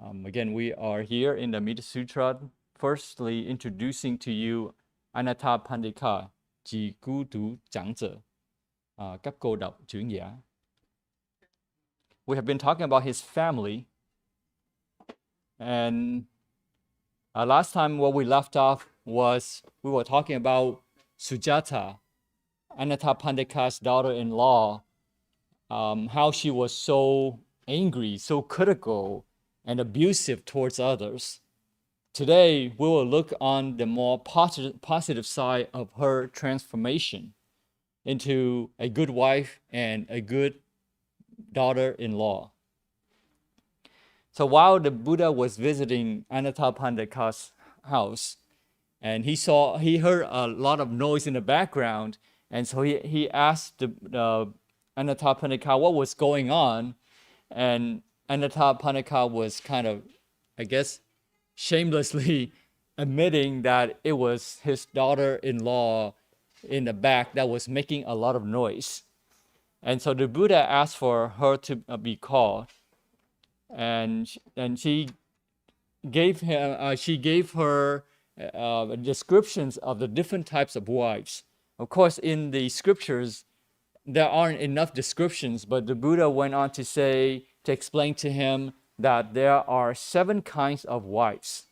Again, we are here in the Amida Sutra, firstly introducing to you Anatta Pandika, 即孤独长者, các cô độc trưởng giả. We have been talking about his family, and last time what we left off was we were talking about Sujata, Anatta Pandika's daughter-in-law, how she was so angry, so critical, and abusive towards others. Today, we will look on the more positive side of her transformation into a good wife and a good daughter-in-law. So while the Buddha was visiting Anatta Pandika's house, and he heard a lot of noise in the background, and so he asked the Anatta Pandika what was going on, and Anatta Pandika was kind of, I guess, shamelessly admitting that it was his daughter-in-law in the back that was making a lot of noise. And so the Buddha asked for her to be called, and she gave her descriptions of the different types of wives. Of course, in the scriptures, there aren't enough descriptions, but the Buddha went on to explain to him that there are 7 kinds of wives.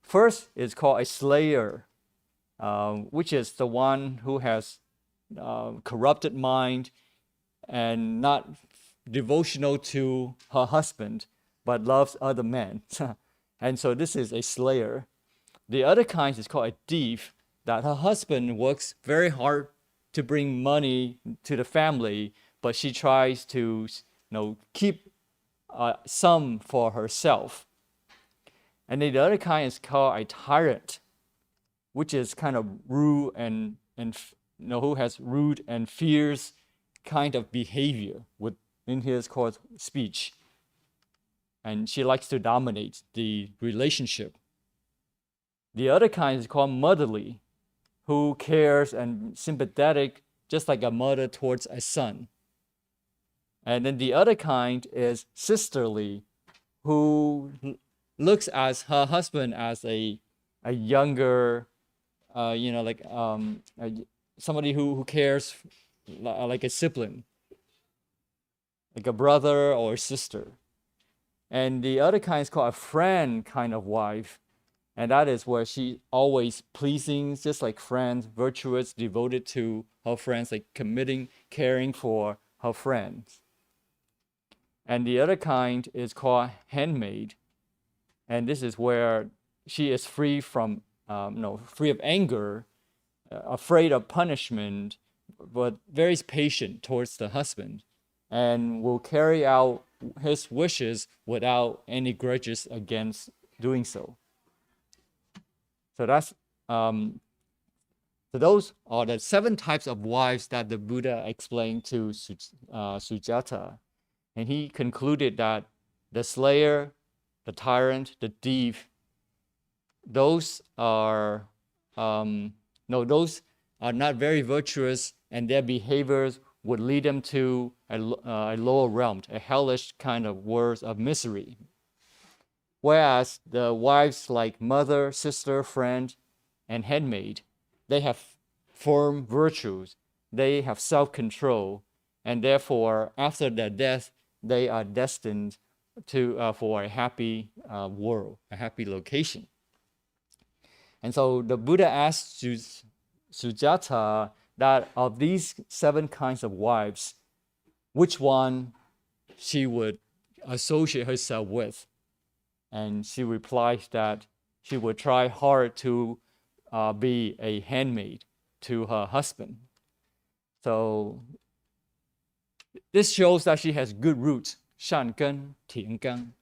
First is called a slayer, which is the one who has corrupted mind and not devotional to her husband, but loves other men. And so this is a slayer. The other kind is called a thief, that her husband works very hard to bring money to the family, but she tries to keep some for herself. And then the other kind is called a tyrant, which is kind of rude and who has rude and fierce kind of behavior in his course speech. And she likes to dominate the relationship. The other kind is called motherly, who cares and sympathetic, just like a mother towards a son. And then the other kind is sisterly, who looks at her husband as a younger, somebody who cares like a sibling, like a brother or a sister. And the other kind is called a friend kind of wife. And that is where she always pleasing, just like friends, virtuous, devoted to her friends, like caring for her friends. And the other kind is called handmaid. And this is where she is free from, free of anger, afraid of punishment, but very patient towards the husband, and will carry out his wishes without any grudges against doing so. So those are the 7 types of wives that the Buddha explained to Sujata. And he concluded that the slayer, the tyrant, the thief, those are not very virtuous, and their behaviors would lead them to a lower realm, a hellish kind of world of misery. Whereas the wives like mother, sister, friend, and handmaid, they have firm virtues, they have self-control, and therefore, after their death, they are destined for a happy world, a happy location. And so the Buddha asked Sujata that of these 7 kinds of wives, which one she would associate herself with. And she replied that she would try hard to be a handmaid to her husband. So this shows that she has good roots, 善根,田根.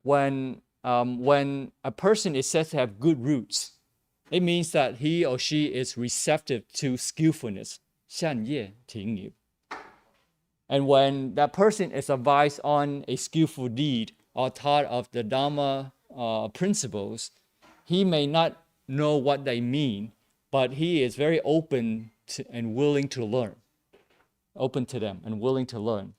When a person is said to have good roots, it means that he or she is receptive to skillfulness, 善业停业. And when that person is advised on a skillful deed or taught of the Dhamma principles, he may not know what they mean, but he is very open to and willing to learn. Open to them and willing to learn.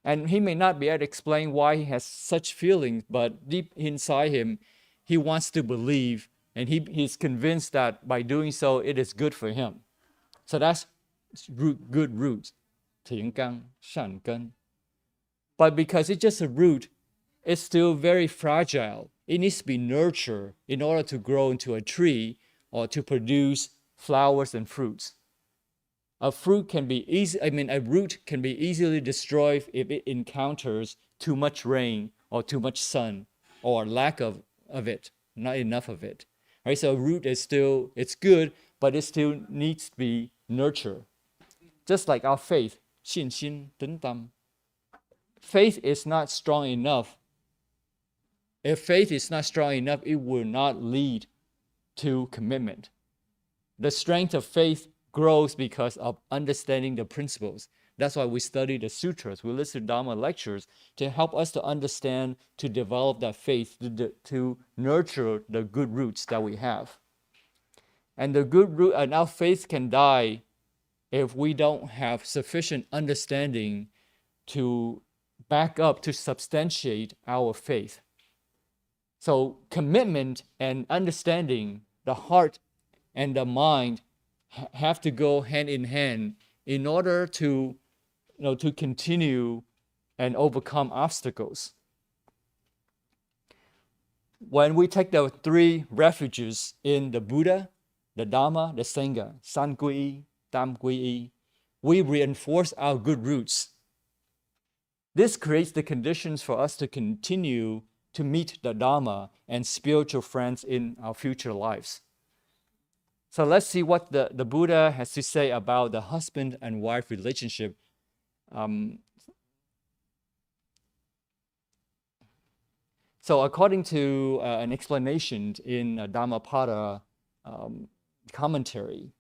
And he may not be able to explain why he has such feelings, but deep inside him, he wants to believe, and he's convinced that by doing so, it is good for him. So that's good root, 田纲善根. But because it's just a root, it's still very fragile. It needs to be nurtured in order to grow into a tree or to produce flowers and fruits. A root can be easily destroyed if it encounters too much rain or too much sun or lack of it, not enough of it. Right? So a root is still, it's good, but it still needs to be nurtured. Just like our faith, 信心等等. Faith is not strong enough. If faith is not strong enough, it will not lead to commitment. The strength of faith grows because of understanding the principles. That's why we study the sutras. We listen to Dharma lectures to help us to understand, to develop that faith, to nurture the good roots that we have. And the good root, and our faith can die if we don't have sufficient understanding to back up, to substantiate our faith. So commitment and understanding, the heart and the mind have to go hand in hand in order to, to continue and overcome obstacles. When we take the three refuges in the Buddha, the Dharma, the Sangha, San Gui, Tam Gui, we reinforce our good roots. This creates the conditions for us to continue to meet the Dharma and spiritual friends in our future lives. So let's see what the Buddha has to say about the husband and wife relationship. So according to an explanation in Dhammapada commentary,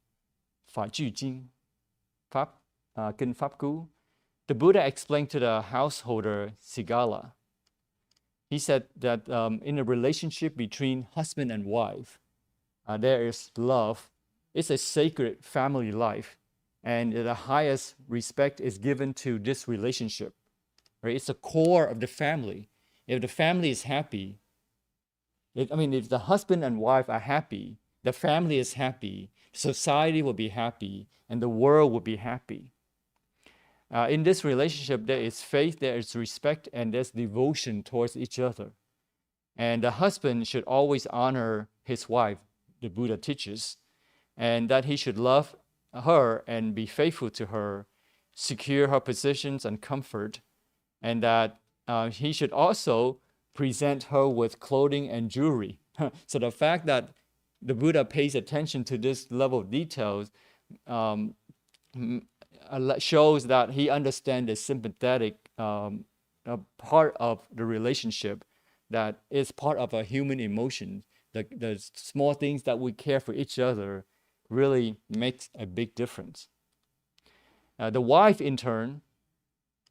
Phá Chư Kinh, Kinh Pháp Cú, the Buddha explained to the householder Sigala. He said that in a relationship between husband and wife, there is love. It's a sacred family life, and the highest respect is given to this relationship. Right? It's the core of the family. If the family is happy, if the husband and wife are happy, the family is happy, society will be happy, and the world will be happy. In this relationship, there is faith, there is respect, and there's devotion towards each other. And the husband should always honor his wife, the Buddha teaches, and that he should love her and be faithful to her, secure her positions and comfort, and that he should also present her with clothing and jewelry. So the fact that the Buddha pays attention to this level of details shows that he understands the sympathetic part of the relationship that is part of a human emotion. The small things that we care for each other really makes a big difference. The wife, in turn,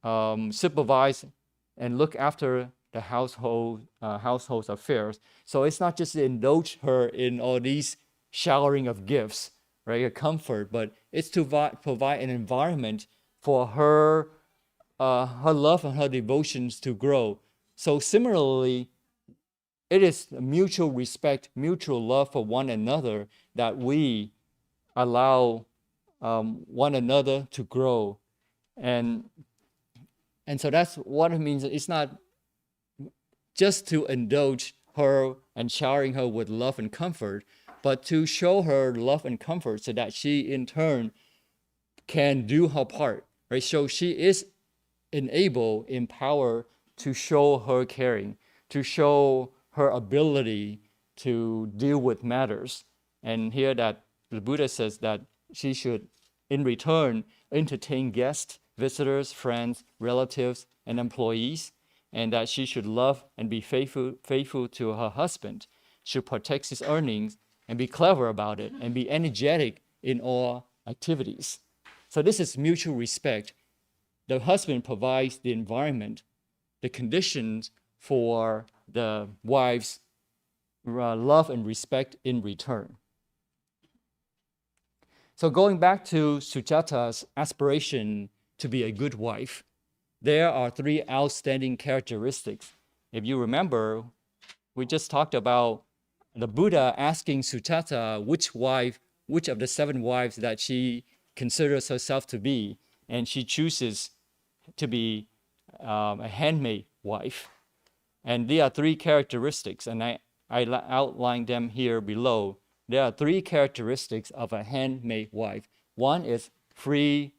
supervise and look after the household's affairs. So it's not just to indulge her in all these showering of gifts, right, a comfort, but it's to provide an environment for her love and her devotions to grow. So similarly, it is mutual respect, mutual love for one another that we allow one another to grow. And so that's what it means. It's not just to indulge her and showering her with love and comfort, but to show her love and comfort so that she in turn can do her part, right? So she is enabled, empowered to show her caring, to show her ability to deal with matters. And here that the Buddha says that she should, in return, entertain guests, visitors, friends, relatives, and employees, and that she should love and be faithful to her husband, should protect his earnings, and be clever about it, and be energetic in all activities. So this is mutual respect. The husband provides the environment, the conditions for the wife's love and respect in return. So going back to Sujata's aspiration to be a good wife, there are three outstanding characteristics. If you remember, we just talked about the Buddha asking Sujata which of the 7 wives that she considers herself to be, and she chooses to be a handmaid wife. And there are 3 characteristics, and I outlined them here below. There are 3 characteristics of a handmaid wife. One is free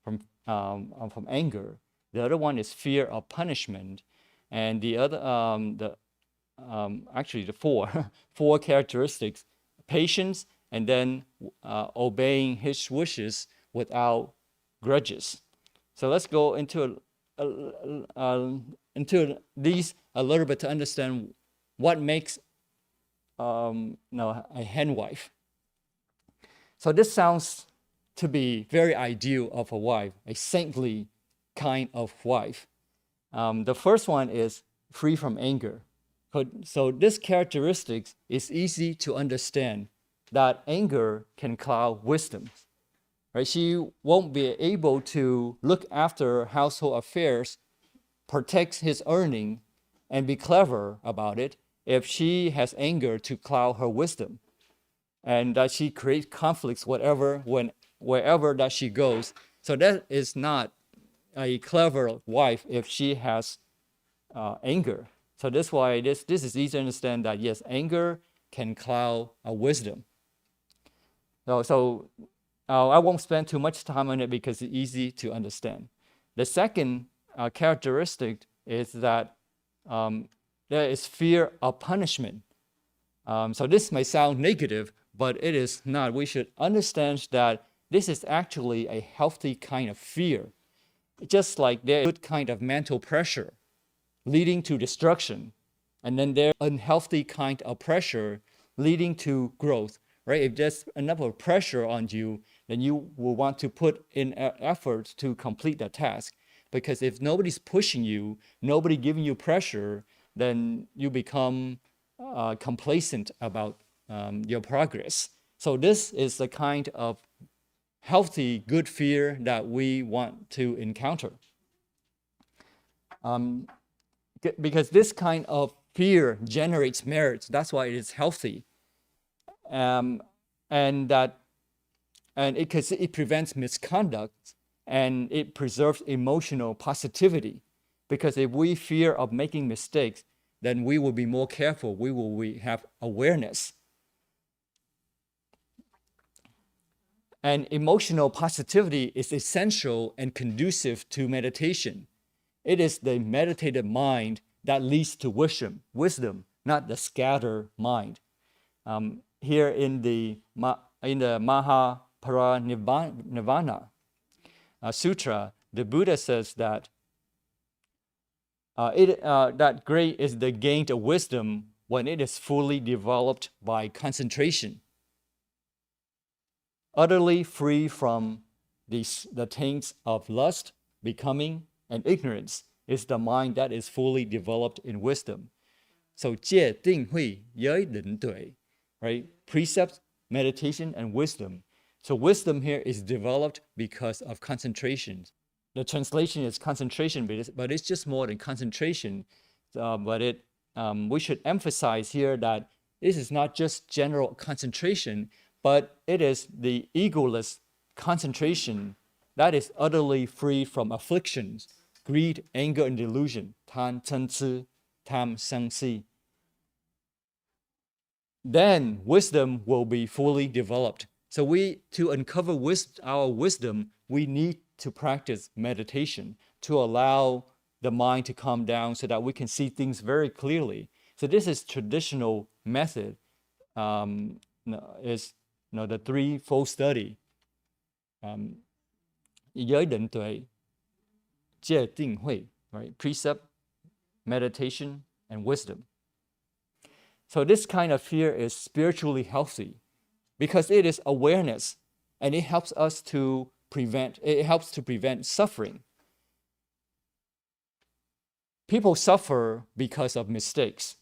from anger. The other one is fear of punishment, and the other actually the 4 4 characteristics: patience, and then obeying his wishes without grudges. So let's go into these a little bit to understand what makes a hen wife. So this sounds to be very ideal of a wife, a saintly kind of wife. The first one is free from anger. So this characteristic is easy to understand, that anger can cloud wisdom. Right? She won't be able to look after household affairs, protect his earning, and be clever about it if she has anger to cloud her wisdom, and that she creates conflicts wherever that she goes. So that is not a clever wife if she has anger. So that's why this is easy to understand, that yes, anger can cloud wisdom. So I won't spend too much time on it because it's easy to understand. The second characteristic is that there is fear of punishment. So this may sound negative, but it is not. We should understand that this is actually a healthy kind of fear. Just like there is a good kind of mental pressure leading to destruction, and then there's unhealthy kind of pressure leading to growth, right? If there's enough of pressure on you, then you will want to put in effort to complete that task. Because if nobody's pushing you, nobody giving you pressure, then you become complacent about your progress. So this is the kind of healthy, good fear that we want to encounter. Because this kind of fear generates merit. That's why it is healthy, and it prevents misconduct, and it preserves emotional positivity. Because if we fear of making mistakes, then we will be more careful. We have awareness. And emotional positivity is essential and conducive to meditation. It is the meditative mind that leads to wisdom, not the scattered mind. Here in the Mahaparinirvana Sutra, the Buddha says that that great is the gain of wisdom when it is fully developed by concentration. Utterly free from the taints of lust, becoming, and ignorance is the mind that is fully developed in wisdom. So 戒定慧giới định tuệ, right? Precepts, meditation, and wisdom. So wisdom here is developed because of concentration. The translation is concentration, but it's just more than concentration. We should emphasize here that this is not just general concentration, but it is the egoless concentration that is utterly free from afflictions, greed, anger, and delusion. 贪嗔痴 tam sang si. Then wisdom will be fully developed. So to uncover our wisdom, we need to practice meditation to allow the mind to calm down so that we can see things very clearly. So this is traditional method. Is the threefold study. Giới định tuệ, 戒定慧, right? Precept, meditation, and wisdom. So this kind of fear is spiritually healthy because it is awareness, and it helps to prevent suffering. People suffer because of mistakes,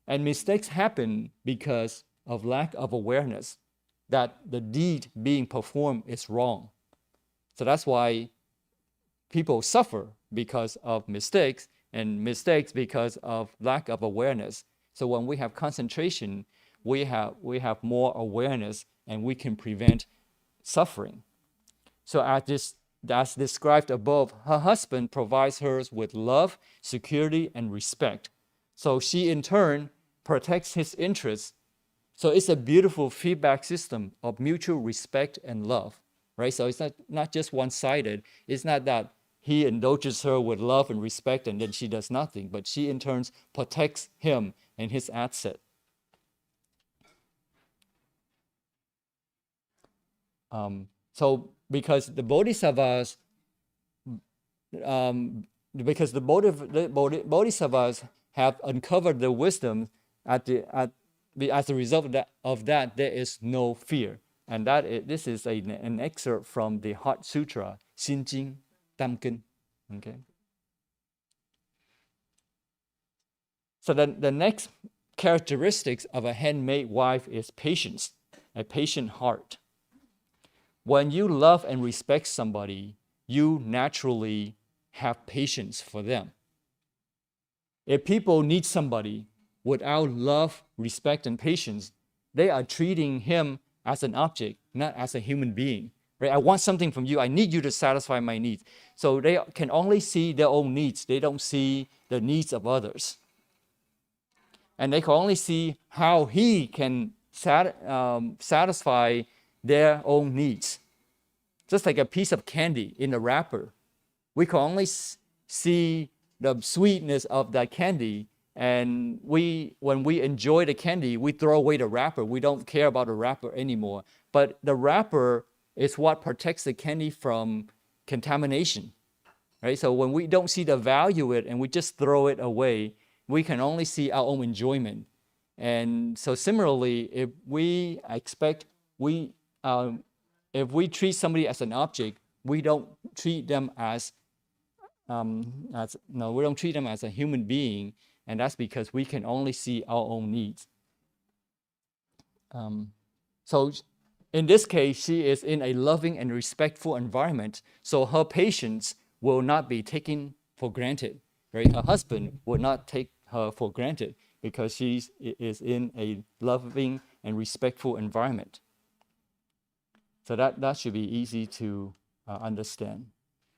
and mistakes happen because of lack of awareness that the deed being performed is wrong. So that's why people suffer, because of mistakes, and mistakes because of lack of awareness. So when we have concentration, we have more awareness, and we can prevent suffering. So as described above, her husband provides her with love, security, and respect. So she in turn protects his interests. So it's a beautiful feedback system of mutual respect and love, right? So it's not just one-sided. It's not that he indulges her with love and respect and then she does nothing, but she in turn protects him and his asset. So because the bodhisattvas, bodhisattvas have uncovered the wisdom as a result of that, there is no fear. And this is an excerpt from the Heart Sutra, Xin Jing Tam Kinh. Okay. So then the next characteristics of a handmaid wife is patience, a patient heart. When you love and respect somebody, you naturally have patience for them. If people need somebody without love, respect, and patience, they are treating him as an object, not as a human being. Right? I want something from you. I need you to satisfy my needs. So they can only see their own needs. They don't see the needs of others. And they can only see how he can satisfy their own needs. Just like a piece of candy in a wrapper. We can only see the sweetness of that candy, and when we enjoy the candy, we throw away the wrapper. We don't care about the wrapper anymore. But the wrapper is what protects the candy from contamination. Right? So when we don't see the value of it and we just throw it away, we can only see our own enjoyment. And so similarly, if we treat somebody as an object, we don't treat them as we don't treat them as a human being, and that's because we can only see our own needs. So in this case, she is in a loving and respectful environment, so her patience will not be taken for granted. Right? Her husband will not take her for granted because she is in a loving and respectful environment. So that should be easy to understand.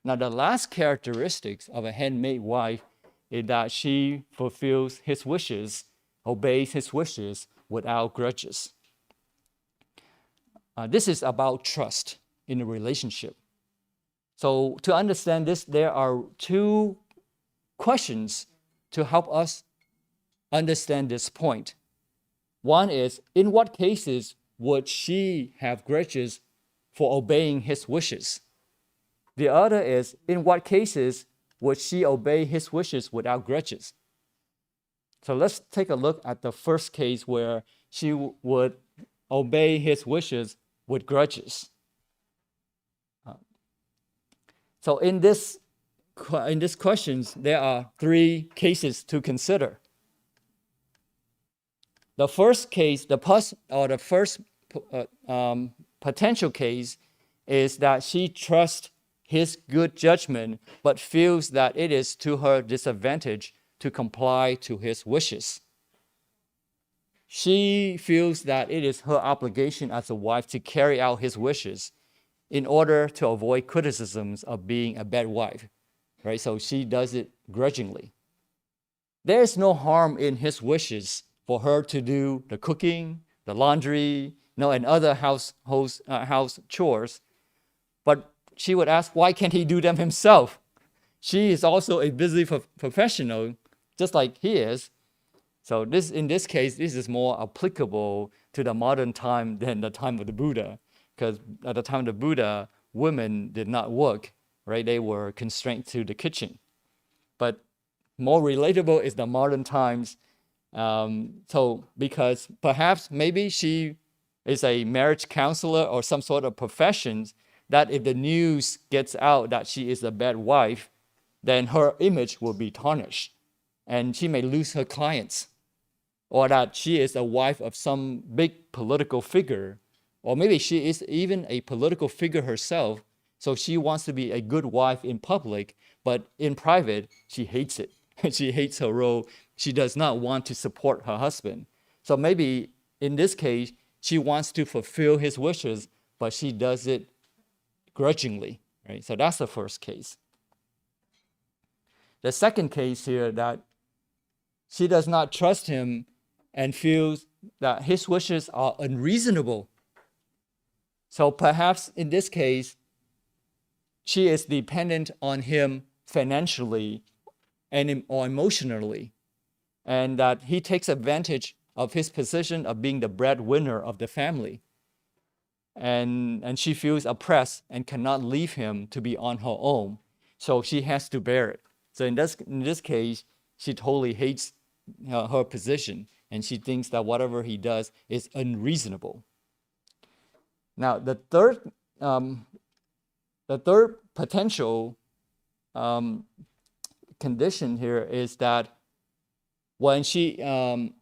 Now, the last characteristics of a handmaid wife is that she fulfills his wishes, obeys his wishes without grudges. This is about trust in a relationship. So to understand this, there are two questions to help us understand this point. One is, in what cases would she have grudges for obeying his wishes? The other is, in what cases would she obey his wishes without grudges? So let's take a look at the first case where she would obey his wishes with grudges. So in this questions, there are three cases to consider. The first case, the first potential case is that she trusts his good judgment, but feels that it is to her disadvantage to comply to his wishes. She feels that it is her obligation as a wife to carry out his wishes in order to avoid criticisms of being a bad wife, right? So she does it grudgingly. There is no harm in his wishes for her to do the cooking, the laundry, and other house chores, but she would ask, why can't he do them himself? She is also a busy professional, just like he is. So in this case, this is more applicable to the modern time than the time of the Buddha, because at the time of the Buddha, women did not work, right? They were constrained to the kitchen. But more relatable is the modern times. So because perhaps maybe she is a marriage counselor or some sort of profession, that if the news gets out that she is a bad wife, then her image will be tarnished and she may lose her clients. Or that she is a wife of some big political figure, or maybe she is even a political figure herself, so she wants to be a good wife in public, but in private, she hates it. She hates her role. She does not want to support her husband. So maybe in this case, she wants to fulfill his wishes, but she does it grudgingly, right? So that's the first case. The second case here, that she does not trust him and feels that his wishes are unreasonable. So perhaps in this case, she is dependent on him financially or emotionally, and that he takes advantage of his position of being the breadwinner of the family. And she feels oppressed and cannot leave him to be on her own. So she has to bear it. So in this case, she totally hates her position, and she thinks that whatever he does is unreasonable. Now, the third potential condition here is that when the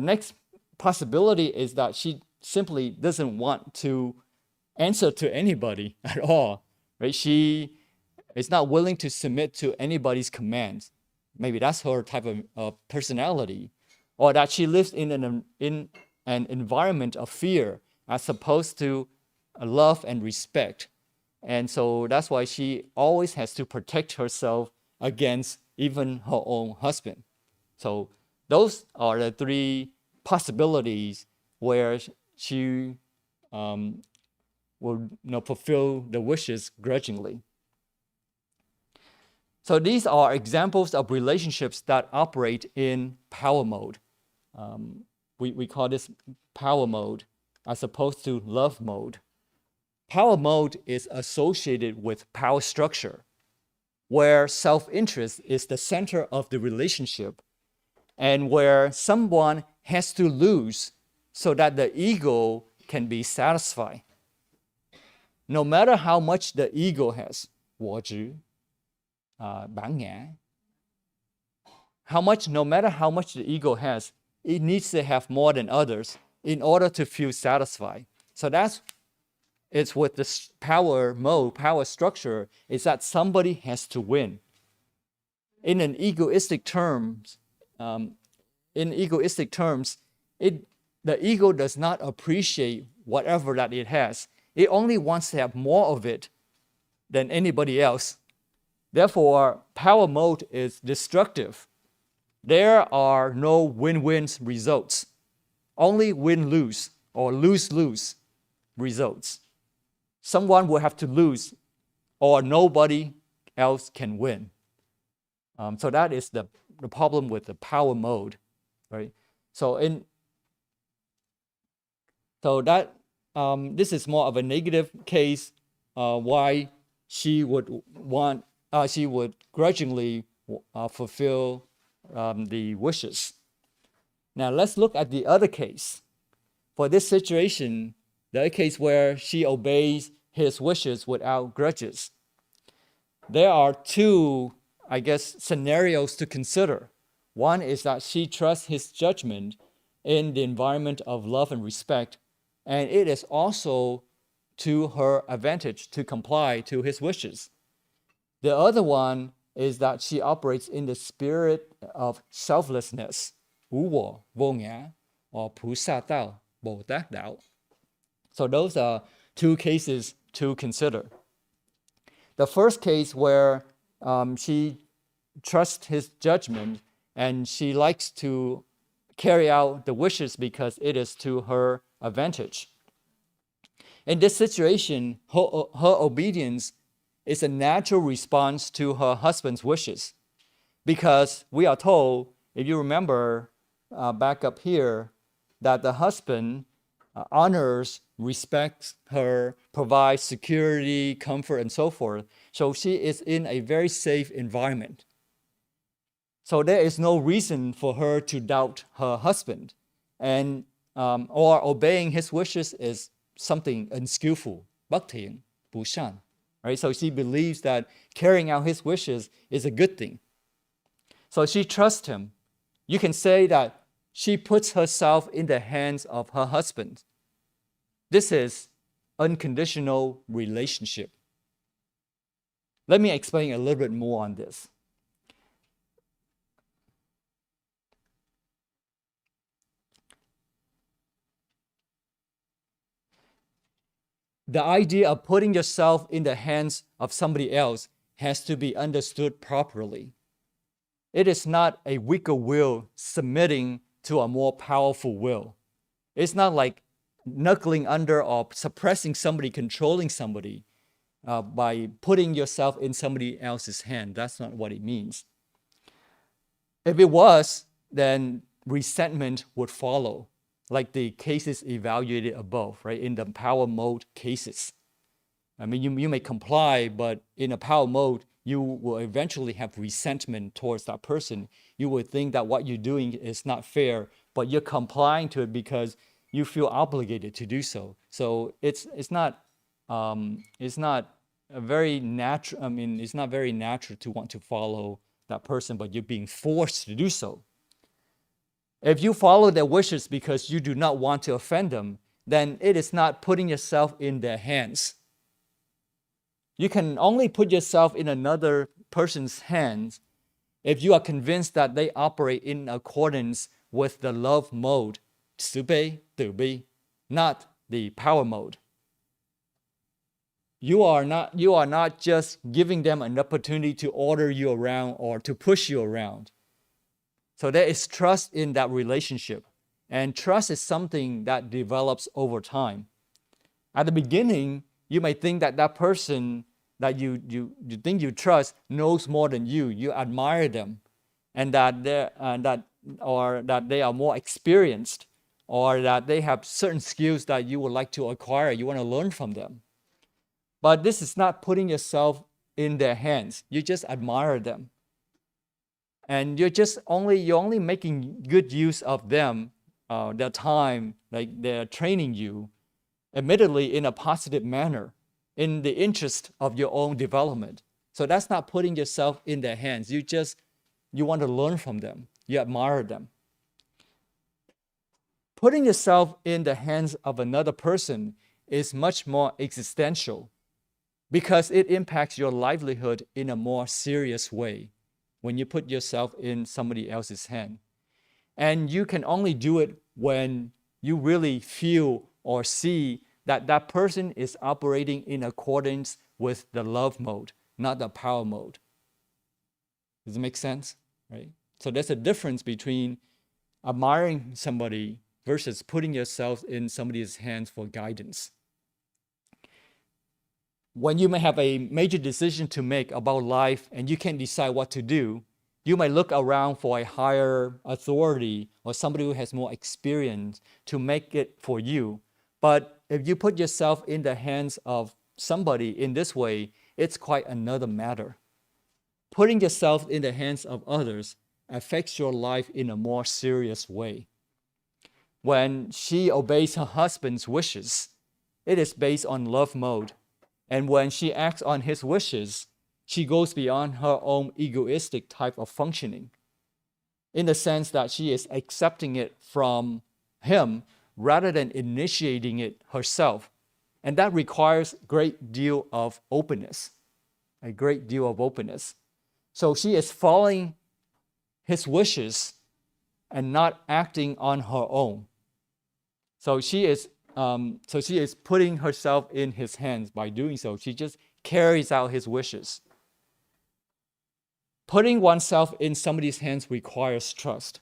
next possibility is that she simply doesn't want to answer to anybody at all, right? She is not willing to submit to anybody's commands. Maybe that's her type of personality, or that she lives in an environment of fear as opposed to love and respect. And so that's why she always has to protect herself against even her own husband. So those are the three possibilities where she will fulfill the wishes grudgingly. So these are examples of relationships that operate in power mode. We call this power mode as opposed to love mode. Power mode is associated with power structure, where self-interest is the center of the relationship, and where someone has to lose so that the ego can be satisfied. No matter how much the ego has, 我执, bản ngã, no matter how much the ego has, it needs to have more than others in order to feel satisfied. So it's with this power mode, power structure, is that somebody has to win. In egoistic terms, the ego does not appreciate whatever that it has. It only wants to have more of it than anybody else. Therefore, power mode is destructive. There are no win-win results, only win-lose or lose-lose results. Someone will have to lose, or nobody else can win. So that is the problem with the power mode, right? This is more of a negative case. Why she would grudgingly fulfill the wishes. Now let's look at the other case. For this situation, the case where she obeys his wishes without grudges. There are two, scenarios to consider. One is that she trusts his judgment in the environment of love and respect, and it is also to her advantage to comply to his wishes. The other one is that she operates in the spirit of selflessness, 无我, vô ngã, or 菩萨道, Bồ Tát đạo. So those are two cases to consider. The first case where she trusts his judgment and she likes to carry out the wishes because it is to her advantage. In this situation, her obedience is a natural response to her husband's wishes, because we are told, if you remember back up here, that the husband honors, respects her, provides security, comfort, and so forth. So she is in a very safe environment. So there is no reason for her to doubt her husband, and or obeying his wishes is something unskillful, 不聽,不善. Right? So she believes that carrying out his wishes is a good thing. So she trusts him. You can say that she puts herself in the hands of her husband. This is unconditional relationship. Let me explain a little bit more on this. The idea of putting yourself in the hands of somebody else has to be understood properly. It is not a weaker will submitting to a more powerful will. It's not like knuckling under or suppressing somebody, controlling somebody by putting yourself in somebody else's hand. That's not what it means. If it was, then resentment would follow, like the cases evaluated above, right? In the power mode cases. I mean, you may comply, but in a power mode, you will eventually have resentment towards that person. You will think that what you're doing is not fair, but you're complying to it because you feel obligated to do so. So it's not a very natural. I mean, it's not very natural to want to follow that person, but you're being forced to do so. If you follow their wishes because you do not want to offend them, then it is not putting yourself in their hands. You can only put yourself in another person's hands if you are convinced that they operate in accordance with the love mode, 慈悲, từ bi, not the power mode. You are not just giving them an opportunity to order you around or to push you around. So there is trust in that relationship. And trust is something that develops over time. At the beginning, you may think that that person that you think you trust knows more than you. You admire them, and that they are more experienced, or that they have certain skills that you would like to acquire. You want to learn from them. But this is not putting yourself in their hands. You just admire them, and you're only making good use of them, their time, like they're training you, admittedly in a positive manner, in the interest of your own development. So that's not putting yourself in their hands. You want to learn from them. You admire them. Putting yourself in the hands of another person is much more existential because it impacts your livelihood in a more serious way when you put yourself in somebody else's hand. And you can only do it when you really feel or see that that person is operating in accordance with the love mode, not the power mode. Does it make sense? Right? So there's a difference between admiring somebody versus putting yourself in somebody's hands for guidance. When you may have a major decision to make about life and you can't decide what to do, you might look around for a higher authority or somebody who has more experience to make it for you. But if you put yourself in the hands of somebody in this way, it's quite another matter. Putting yourself in the hands of others affects your life in a more serious way. When she obeys her husband's wishes, it is based on love mode. And when she acts on his wishes, she goes beyond her own egoistic type of functioning, in the sense that she is accepting it from him rather than initiating it herself. And that requires a great deal of openness, So she is following his wishes and not acting on her own. So she is putting herself in his hands by doing so. She just carries out his wishes. Putting oneself in somebody's hands requires trust.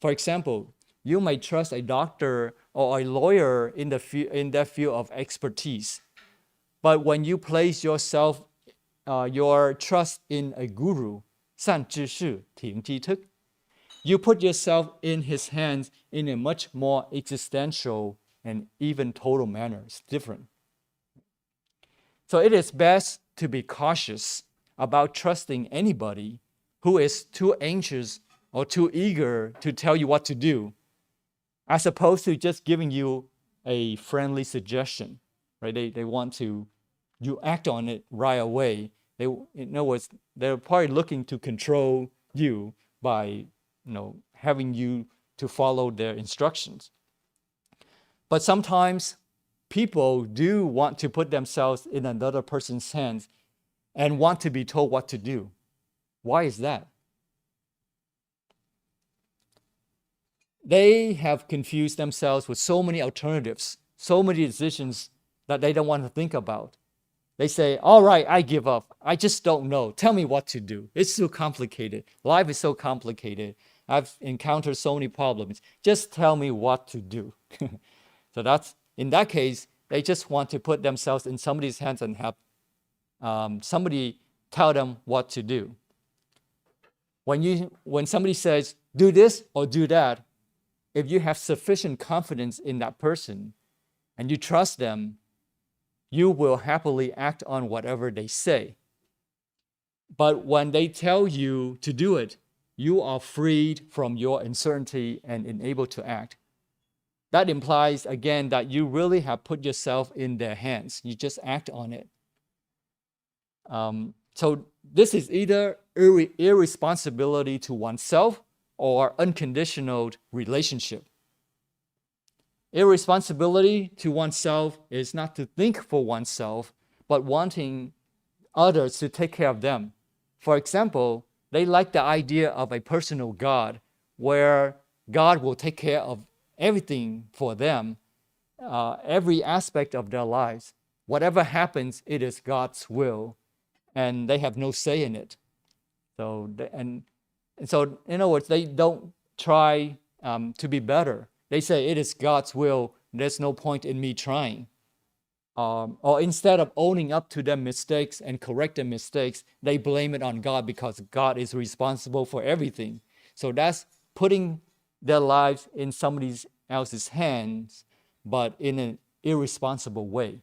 For example, you may trust a doctor or a lawyer in their field of expertise. But when you place your trust in a guru, 善知识,停机thức, you put yourself in his hands in a much more existential and even total manner. It's different. So it is best to be cautious about trusting anybody who is too anxious or too eager to tell you what to do, as opposed to just giving you a friendly suggestion, right? They want you act on it right away. In other words, they're probably looking to control you by, having you to follow their instructions. But sometimes people do want to put themselves in another person's hands and want to be told what to do. Why is that? They have confused themselves with so many alternatives, so many decisions that they don't want to think about. They say, all right, I give up. I just don't know. Tell me what to do. It's so complicated. Life is so complicated. I've encountered so many problems. Just tell me what to do. So that's, in that case, they just want to put themselves in somebody's hands and have somebody tell them what to do. When somebody says, do this or do that, if you have sufficient confidence in that person and you trust them, you will happily act on whatever they say. But when they tell you to do it, you are freed from your uncertainty and enabled to act. That implies, again, that you really have put yourself in their hands. You just act on it. So this is either irresponsibility to oneself or unconditional relationship. Irresponsibility to oneself is not to think for oneself, but wanting others to take care of them. For example, they like the idea of a personal God, where God will take care of everything for them, every aspect of their lives. Whatever happens, it is God's will, and they have no say in it. So, and so, in other words, they don't try to be better. They say it is God's will. There's no point in me trying. Or instead of owning up to their mistakes and correct their mistakes, they blame it on God because God is responsible for everything. So that's putting their lives in somebody else's hands, but in an irresponsible way.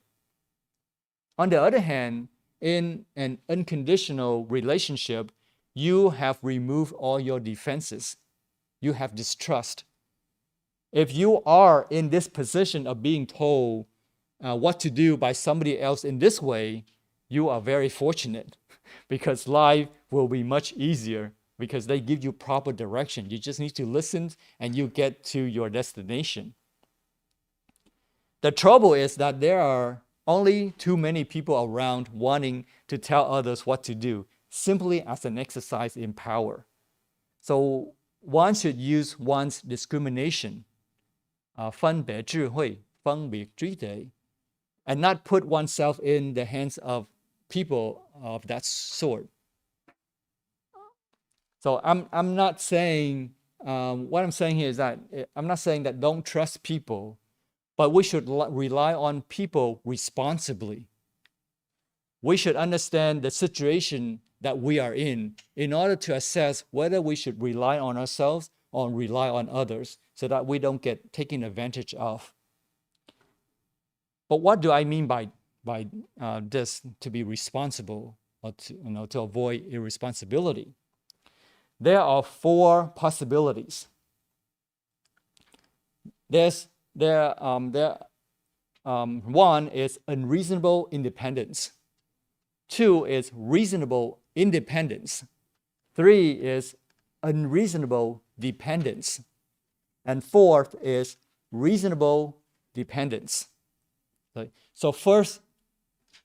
On the other hand, in an unconditional relationship, you have removed all your defenses. You have distrust. If you are in this position of being told what to do by somebody else in this way, you are very fortunate because life will be much easier because they give you proper direction. You just need to listen and you get to your destination. The trouble is that there are only too many people around wanting to tell others what to do, simply as an exercise in power. So one should use one's discrimination, 分别智慧, 分别trí tuệ, and not put oneself in the hands of people of that sort. So I'm not saying, what I'm saying here is that I'm not saying that don't trust people, but we should rely on people responsibly. We should understand the situation that we are in order to assess whether we should rely on ourselves or rely on others so that we don't get taken advantage of. But what do I mean by this, to be responsible or to avoid irresponsibility? There are 4 possibilities. One is unreasonable independence. 2 is reasonable independence. 3 is unreasonable dependence. And 4th is reasonable dependence. So first,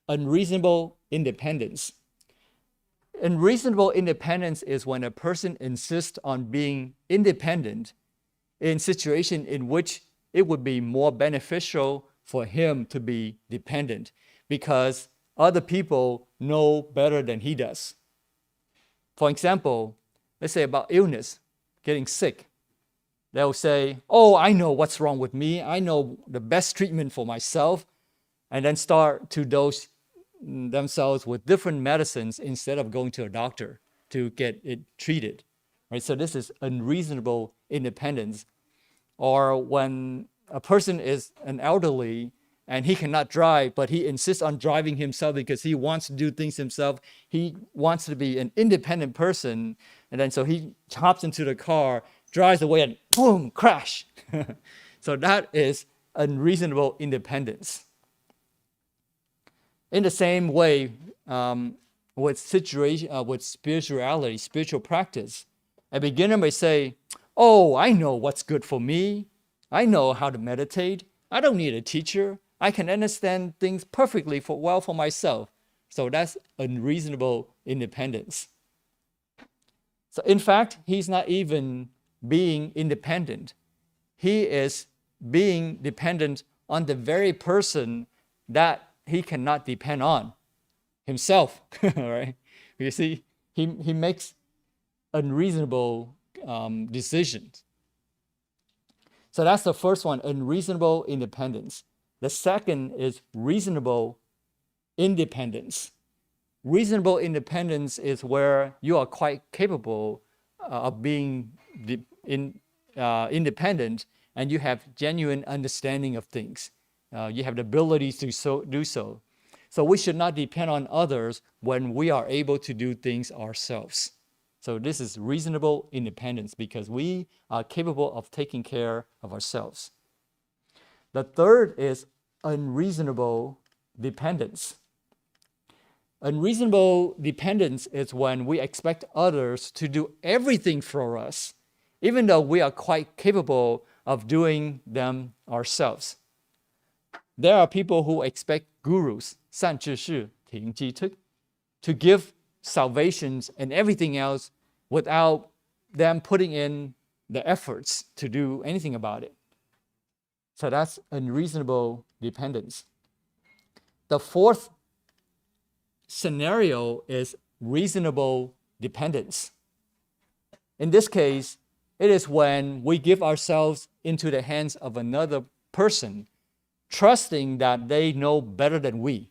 unreasonable independence. Unreasonable independence is when a person insists on being independent in situations in which it would be more beneficial for him to be dependent because other people know better than he does. For example, let's say about illness, getting sick. They'll say, oh, I know what's wrong with me. I know the best treatment for myself. And then start to dose themselves with different medicines instead of going to a doctor to get it treated. Right? So this is unreasonable independence. Or when a person is an elderly and he cannot drive, but he insists on driving himself because he wants to do things himself. He wants to be an independent person. And then so he hops into the car, drives away, and boom, crash. So that is unreasonable independence. In the same way, with spirituality, spiritual practice, a beginner may say, oh, I know what's good for me. I know how to meditate. I don't need a teacher. I can understand things perfectly for myself. So that's unreasonable independence. So in fact, he's not even being independent. He is being dependent on the very person that he cannot depend on, himself, right? You see, he makes unreasonable decisions. So that's the first one, unreasonable independence. The second is reasonable independence. Reasonable independence is where you are quite capable of being independent, and you have genuine understanding of things. You have the ability to do so. So we should not depend on others when we are able to do things ourselves. So this is reasonable independence because we are capable of taking care of ourselves. The third is unreasonable dependence. Unreasonable dependence is when we expect others to do everything for us, even though we are quite capable of doing them ourselves. There are people who expect gurus, 善知识, 停机thức, to give salvations and everything else without them putting in the efforts to do anything about it. So that's unreasonable dependence. The fourth scenario is reasonable dependence. In this case, it is when we give ourselves into the hands of another person, trusting that they know better than we,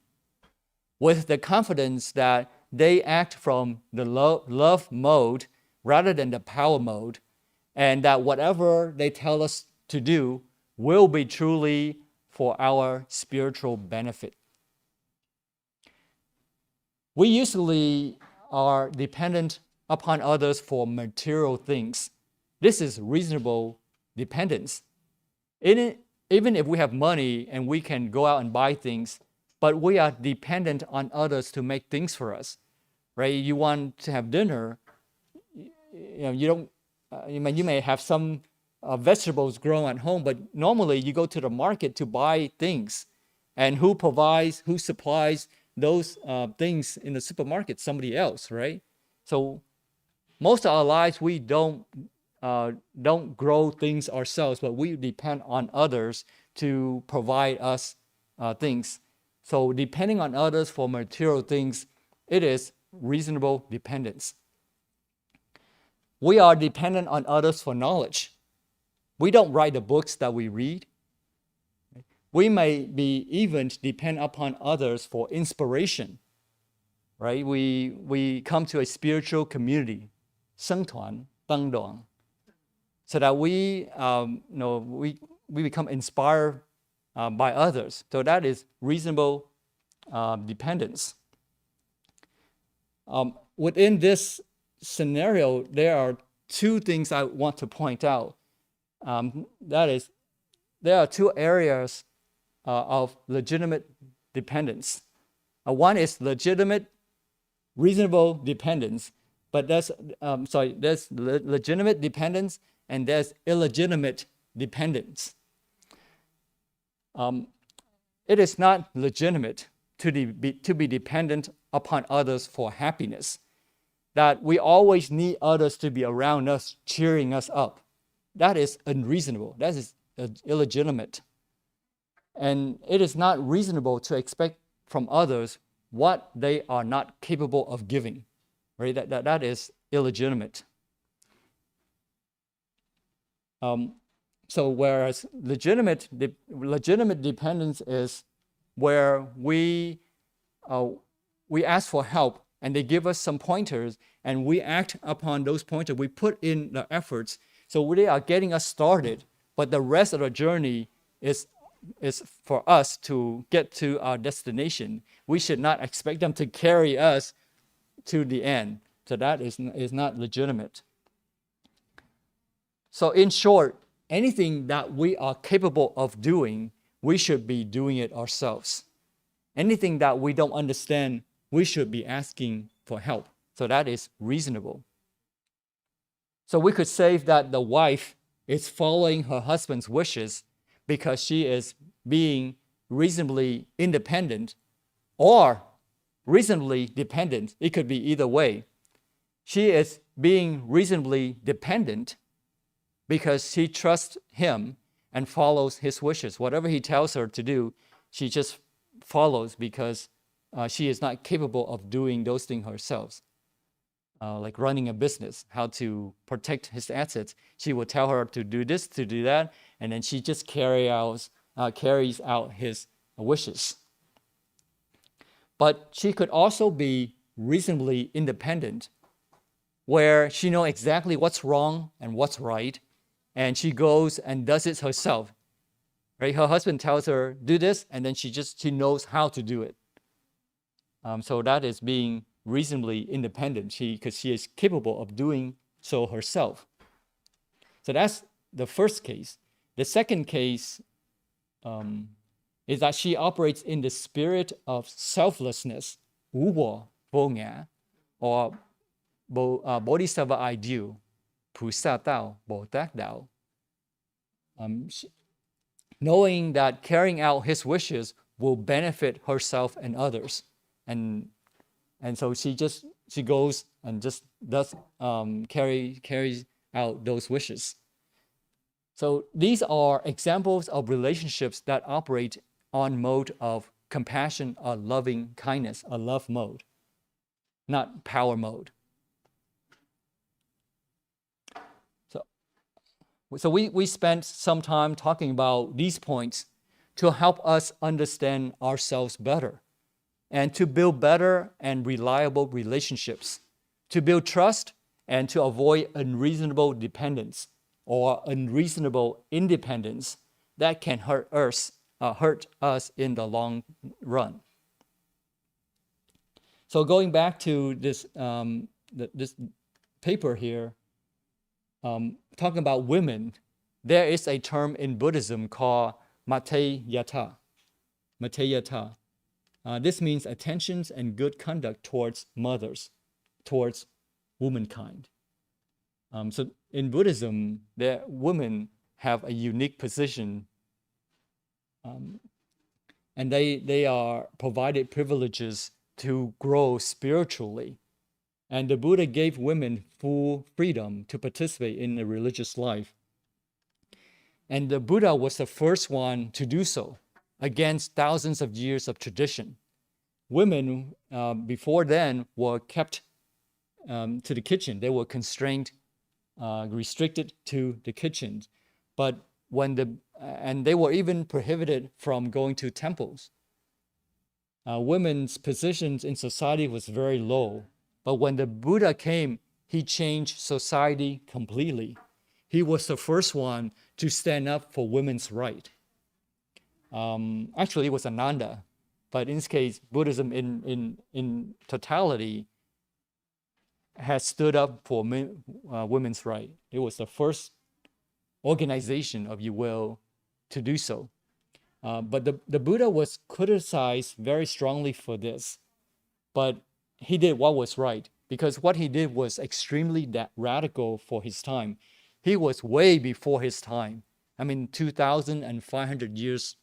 with the confidence that they act from the love mode rather than the power mode, and that whatever they tell us to do will be truly for our spiritual benefit. We usually are dependent upon others for material things. This is reasonable dependence. Even if we have money and we can go out and buy things, but we are dependent on others to make things for us, right? You want to have dinner, you may have some vegetables grown at home, but normally you go to the market to buy things. And who supplies those things in the supermarket? Somebody else, right? So most of our lives, we don't grow things ourselves, but we depend on others to provide us things. So depending on others for material things, it is reasonable dependence. We are dependent on others for knowledge. We don't write the books that we read. We may be even depend upon others for inspiration, right? We come to a spiritual community, 僧团, 帮党, so that we become inspired by others. So that is reasonable dependence. Within this scenario, there are two things I want to point out. That is, there are two areas of legitimate dependence. One is legitimate, reasonable dependence, but there's legitimate dependence and there's illegitimate dependence. It is not legitimate to be dependent upon others for happiness, that we always need others to be around us, cheering us up. That is unreasonable. That is illegitimate. And it is not reasonable to expect from others what they are not capable of giving. Right? That is illegitimate. So whereas legitimate dependence is where we ask for help and they give us some pointers and we act upon those pointers. We put in the efforts. So they are getting us started, but the rest of the journey is for us to get to our destination. We should not expect them to carry us to the end. So that is not legitimate. So in short, anything that we are capable of doing, we should be doing it ourselves. Anything that we don't understand, we should be asking for help. So that is reasonable. So we could say that the wife is following her husband's wishes because she is being reasonably independent or reasonably dependent. It could be either way. She is being reasonably dependent because she trusts him and follows his wishes. Whatever he tells her to do, she just follows because she is not capable of doing those things herself. Like running a business, how to protect his assets. She will tell her to do this, to do that, and then she just carries out his wishes. But she could also be reasonably independent, where she knows exactly what's wrong and what's right, and she goes and does it herself. Right? Her husband tells her, do this, and then she knows how to do it. So that is being reasonably independent, because she is capable of doing so herself. So that's the first case. The second case is that she operates in the spirit of selflessness, 无我不我, or Bodhisattva ideal, 菩萨道, Bồ-Tát đạo. Knowing that carrying out his wishes will benefit herself and others. And so she goes and just does carries out those wishes. So these are examples of relationships that operate on mode of compassion or loving kindness, a love mode, not power mode. So we spent some time talking about these points to help us understand ourselves better and to build better and reliable relationships, to build trust and to avoid unreasonable dependence or unreasonable independence that can hurt us in the long run. So going back to this paper here, talking about women, there is a term in Buddhism called Mateyata. This means attentions and good conduct towards mothers, towards womankind. So in Buddhism, women have a unique position, and they are provided privileges to grow spiritually. And the Buddha gave women full freedom to participate in the religious life. And the Buddha was the first one to do so against thousands of years of tradition. Women before then were kept to the kitchen. They were constrained, restricted to the kitchen. But and they were even prohibited from going to temples. Women's positions in society was very low. But when the Buddha came, he changed society completely. He was the first one to stand up for women's right. Actually, it was Ananda, but in this case, Buddhism in totality has stood up for women's right. It was the first organization, if you will, to do so. But the Buddha was criticized very strongly for this, but he did what was right, because what he did was extremely radical for his time. He was way before his time. 2,500 years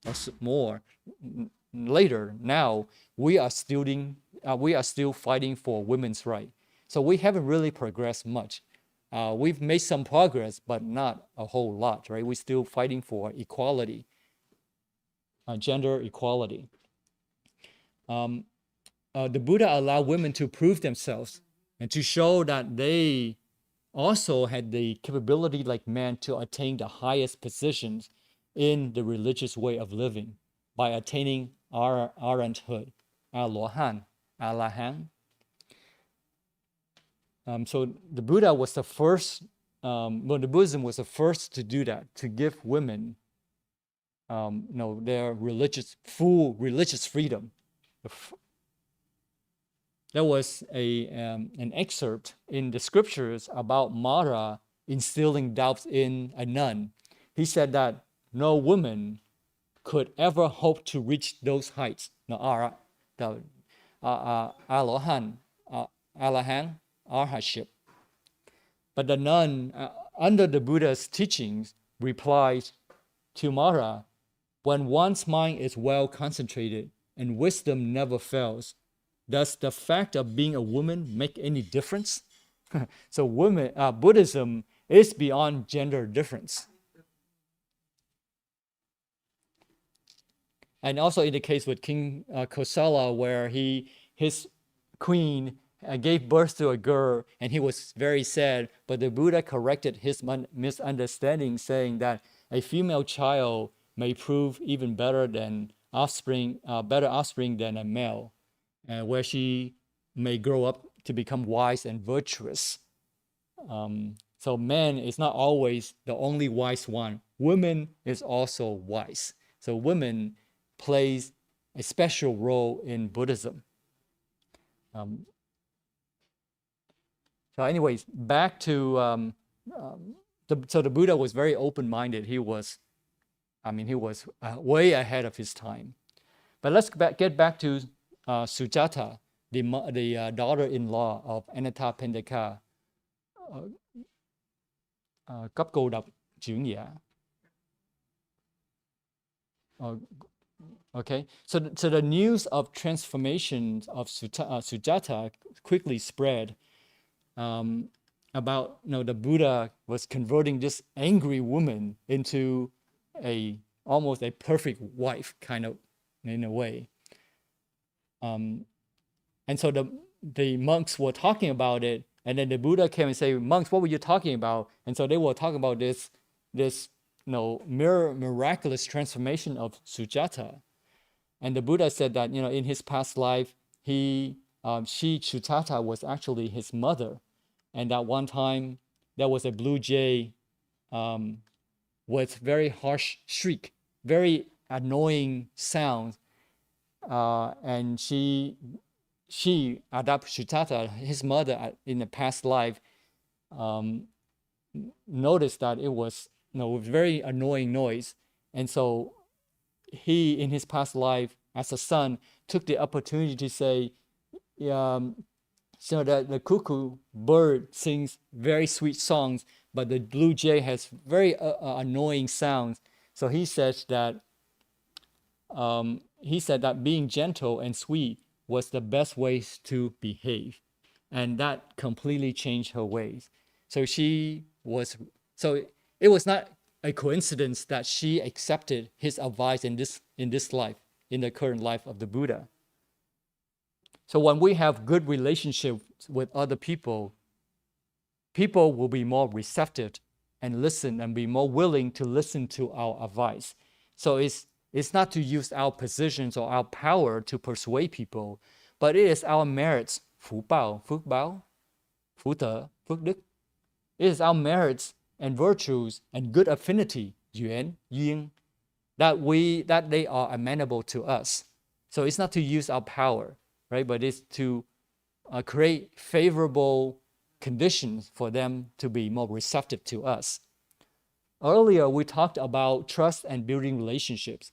or more later, now we are still fighting for women's right. So we haven't really progressed much. We've made some progress, but not a whole lot, right? We're still fighting for equality, gender equality. The Buddha allowed women to prove themselves and to show that they also had the capability, like men, to attain the highest positions in the religious way of living by attaining arahanthood, alohan, alahan. So the Buddha was the first, the Buddhism was the first to do that, to give women their full religious freedom. There was an excerpt in the scriptures about Mara instilling doubts in a nun. He said that no woman could ever hope to reach those heights. Alohan, arhatship. But the nun, under the Buddha's teachings, replied to Mara, When one's mind is well concentrated and wisdom never fails, does the fact of being a woman make any difference? So Buddhism is beyond gender difference. And also in the case with King Kosala, where his queen gave birth to a girl and he was very sad, but the Buddha corrected his misunderstanding, saying that a female child may prove even better offspring than a male, where she may grow up to become wise and virtuous. So man is not always the only wise one. Women is also wise. So women plays a special role in Buddhism. So anyways, back to so the Buddha was very open-minded. He was way ahead of his time. But let's get back to Sujata, the daughter-in-law of Anathapindika. Cấp cô đọc chữ nghĩa. Okay, so the news of transformation of Sujata quickly spread about the Buddha was converting this angry woman into almost a perfect wife, kind of, in a way. And so the monks were talking about it, and then the Buddha came and said, "Monks, what were you talking about?" And so they were talking about this miraculous transformation of Sujata. And the Buddha said that in his past life, Sujata was actually his mother, and that one time there was a blue jay with very harsh shriek, very annoying sounds, and she Sujata, his mother in the past life, noticed that it was very annoying noise, and so he, in his past life as a son, took the opportunity to say, so that the cuckoo bird sings very sweet songs, but the blue jay has very annoying sounds. So he said that being gentle and sweet was the best ways to behave, and that completely changed her ways. So it was not a coincidence that she accepted his advice in this life, in the current life of the Buddha. So when we have good relationships with other people, people will be more receptive and listen and be more willing to listen to our advice. So it's not to use our positions or our power to persuade people, but it is our merits, phú báo, phước báo, phú德, phước đức. It is our merits and virtues and good affinity, yuan, yin, that they are amenable to us. So it's not to use our power, right? But it's to create favorable conditions for them to be more receptive to us. Earlier, we talked about trust and building relationships,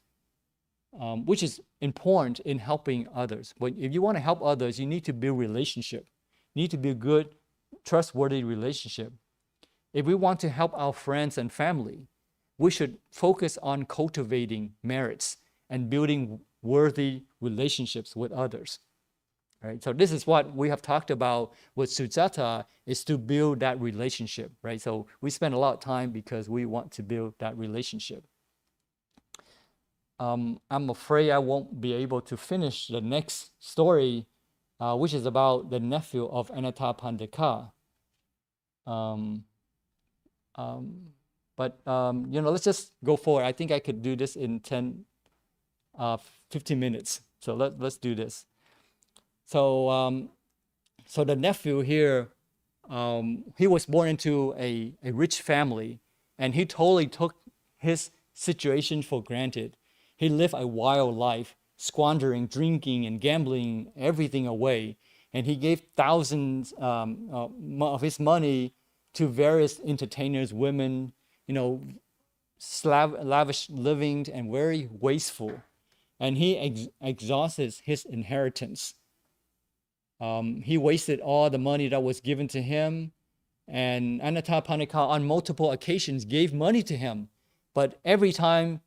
which is important in helping others. But if you want to help others, you need to build relationship. You need to build good, trustworthy relationship. If we want to help our friends and family, we should focus on cultivating merits and building worthy relationships with others. Right? So this is what we have talked about with Sujata, is to build that relationship. Right? So we spend a lot of time because we want to build that relationship. I'm afraid I won't be able to finish the next story, which is about the nephew of Anathapindika. But let's just go forward. I think I could do this in 15 minutes. So let's do this. So the nephew here, he was born into a rich family, and he totally took his situation for granted. He lived a wild life, squandering, drinking, and gambling everything away. And he gave thousands of his money to various entertainers, women, lavish living and very wasteful. And he exhausted his inheritance. He wasted all the money that was given to him. And Anathapindika on multiple occasions gave money to him. But every time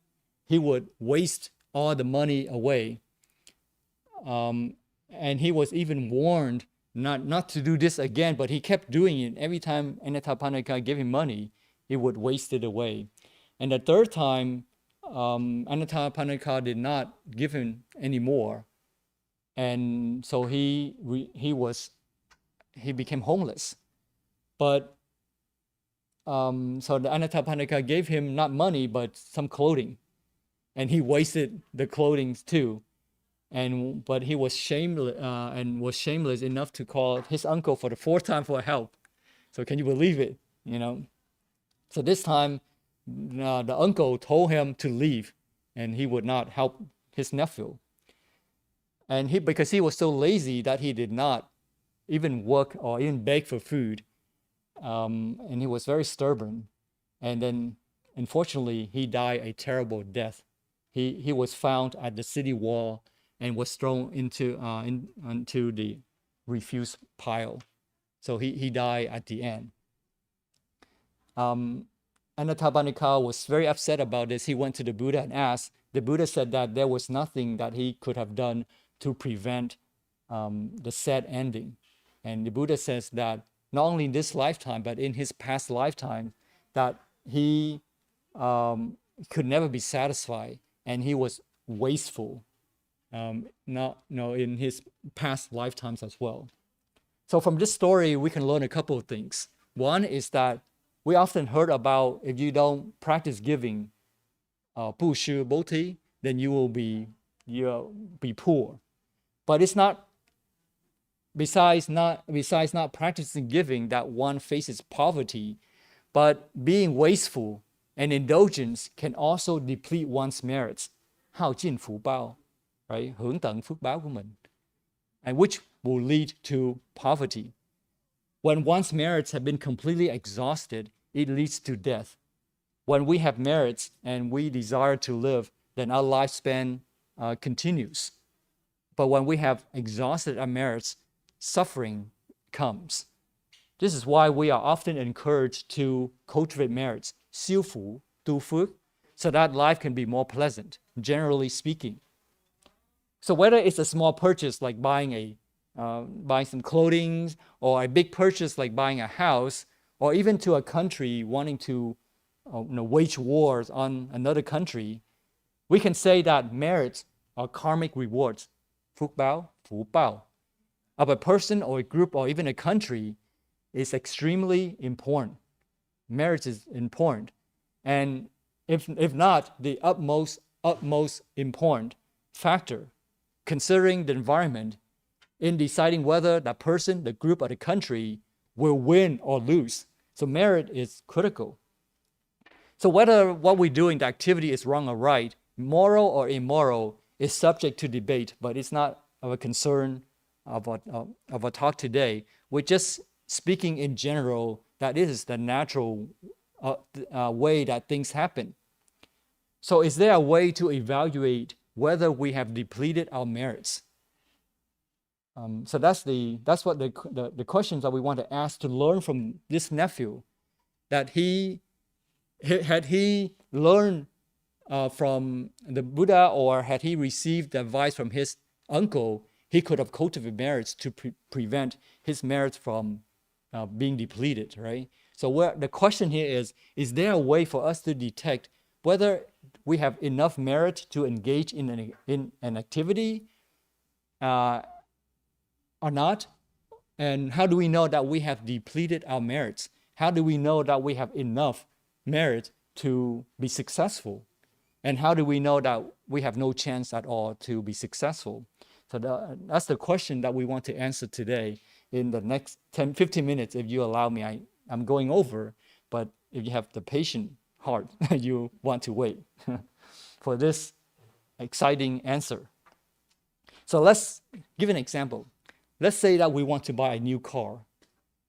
he would waste all the money away. And he was even warned not to do this again, but he kept doing it. Every time Anathapindika gave him money, he would waste it away. And the third time, Anathapindika did not give him any more. And so he became homeless. But so the Anathapindika gave him not money, but some clothing. And he wasted the clothing too. But he was shameless enough to call his uncle for the fourth time for help. So can you believe it? So this time, the uncle told him to leave, and he would not help his nephew. And because he was so lazy that he did not even work or even beg for food, and he was very stubborn. And then, unfortunately, he died a terrible death. He was found at the city wall and was thrown into the refuse pile. So he died at the end. Anathapindika was very upset about this. He went to the Buddha and asked. The Buddha said that there was nothing that he could have done to prevent the sad ending. And the Buddha says that not only in this lifetime, but in his past lifetime, that he could never be satisfied, and he was wasteful, in his past lifetimes as well. So from this story, we can learn a couple of things. One is that we often heard about if you don't practice giving, 不施 bodhi, then you'll be poor. But it's not. Besides not practicing giving, that one faces poverty, but being wasteful and indulgence can also deplete one's merits. 耗盡福報, right? hướng tận phước báo của mình, and which will lead to poverty. When one's merits have been completely exhausted, it leads to death. When we have merits and we desire to live, then our lifespan continues. But when we have exhausted our merits, suffering comes. This is why we are often encouraged to cultivate merits, 修福, 度福, so that life can be more pleasant, generally speaking. So whether it's a small purchase like buying some clothing, or a big purchase like buying a house, or even to a country wanting to wage wars on another country, we can say that merits are karmic rewards, 福报, 福报, of a person or a group or even a country is extremely important. Marriage is important. And if not the utmost important factor, considering the environment, in deciding whether that person, the group, or the country will win or lose. So merit is critical. So whether what we do in the activity is wrong or right, moral or immoral, is subject to debate, but it's not of a concern of a talk today. We're just speaking in general that is the natural way that things happen. So is there a way to evaluate whether we have depleted our merits? So that's what the questions that we want to ask to learn from this nephew, that had he learned from the Buddha, or had he received the advice from his uncle, he could have cultivated merits to prevent his merits from being depleted, right? So the question here is there a way for us to detect whether we have enough merit to engage in an activity or not? And how do we know that we have depleted our merits? How do we know that we have enough merit to be successful? And how do we know that we have no chance at all to be successful? So that's the question that we want to answer today in the next 10, 15 minutes. If you allow me, I'm going over, but if you have the patient heart, you want to wait for this exciting answer. So let's give an example. Let's say that we want to buy a new car.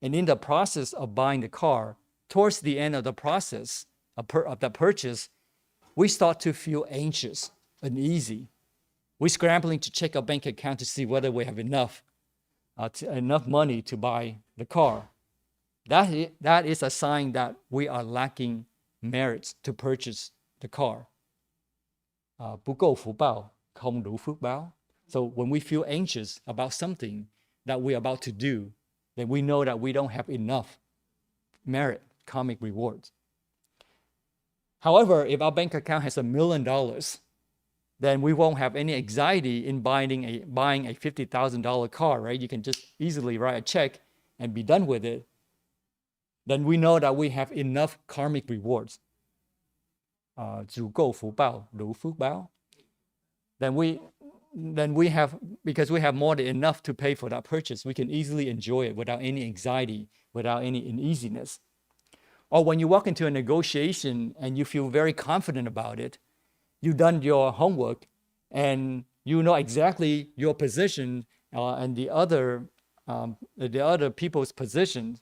And in the process of buying the car, towards the end of the process of the purchase, we start to feel anxious, uneasy. We're scrambling to check our bank account to see whether we have enough money to buy the car. That is a sign that we are lacking merits to purchase the car. 不够福报，空如福报. So when we feel anxious about something that we're about to do, then we know that we don't have enough merit, karmic rewards. However, if our bank account has $1 million, then we won't have any anxiety in buying a $50,000 car, right? You can just easily write a check and be done with it. Then we know that we have enough karmic rewards. 足够福报如福报. Then we have, because we have more than enough to pay for that purchase, we can easily enjoy it without any anxiety, without any uneasiness. Or when you walk into a negotiation and you feel very confident about it, you've done your homework and you know exactly your position and the other people's positions,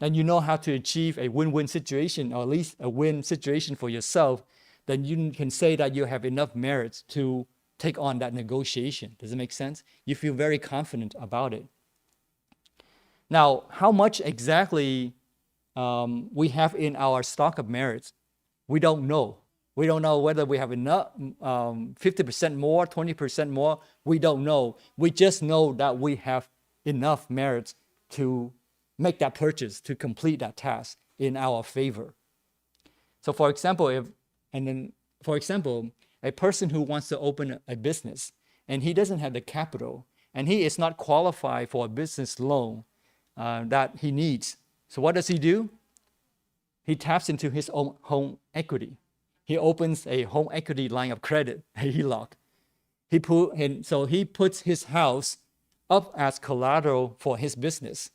and you know how to achieve a win-win situation, or at least a win situation for yourself, then you can say that you have enough merits to take on that negotiation. Does it make sense? You feel very confident about it. Now, how much exactly we have in our stock of merits, we don't know. We don't know whether we have enough, 50% more, 20% more. We don't know. We just know that we have enough merits to make that purchase, to complete that task in our favor. So for example, a person who wants to open a business and he doesn't have the capital and he is not qualified for a business loan that he needs. So what does he do? He taps into his own home equity. He opens a home equity line of credit, a HELOC. So he puts his house up as collateral for his business.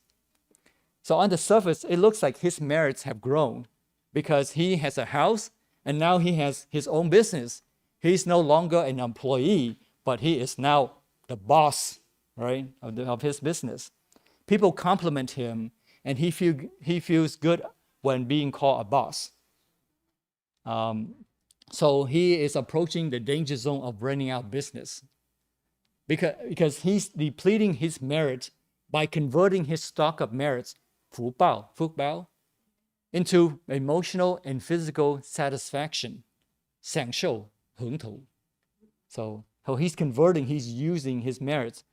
So on the surface, it looks like his merits have grown because he has a house and now he has his own business. He's no longer an employee, but he is now the boss, right, of his business. People compliment him and he feels good when being called a boss. So he is approaching the danger zone of running out of business because he's depleting his merit by converting his stock of merits, 福报, into emotional and physical satisfaction, 享受, 恒头. So he's using his merits.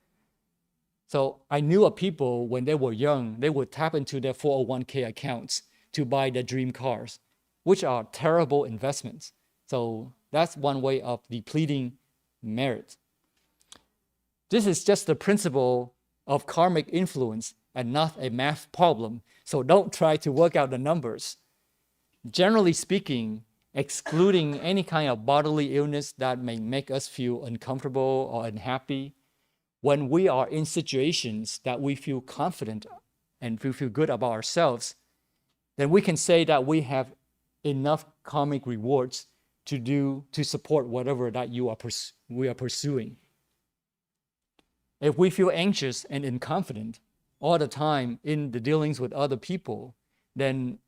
So I knew of people when they were young, they would tap into their 401k accounts to buy their dream cars, which are terrible investments. So that's one way of depleting merit. This is just the principle of karmic influence and not a math problem. So don't try to work out the numbers. Generally speaking, excluding any kind of bodily illness that may make us feel uncomfortable or unhappy, when we are in situations that we feel confident and we feel good about ourselves, then we can say that we have enough karmic rewards to support whatever that we are pursuing. If we feel anxious and inconfident all the time in the dealings with other people, then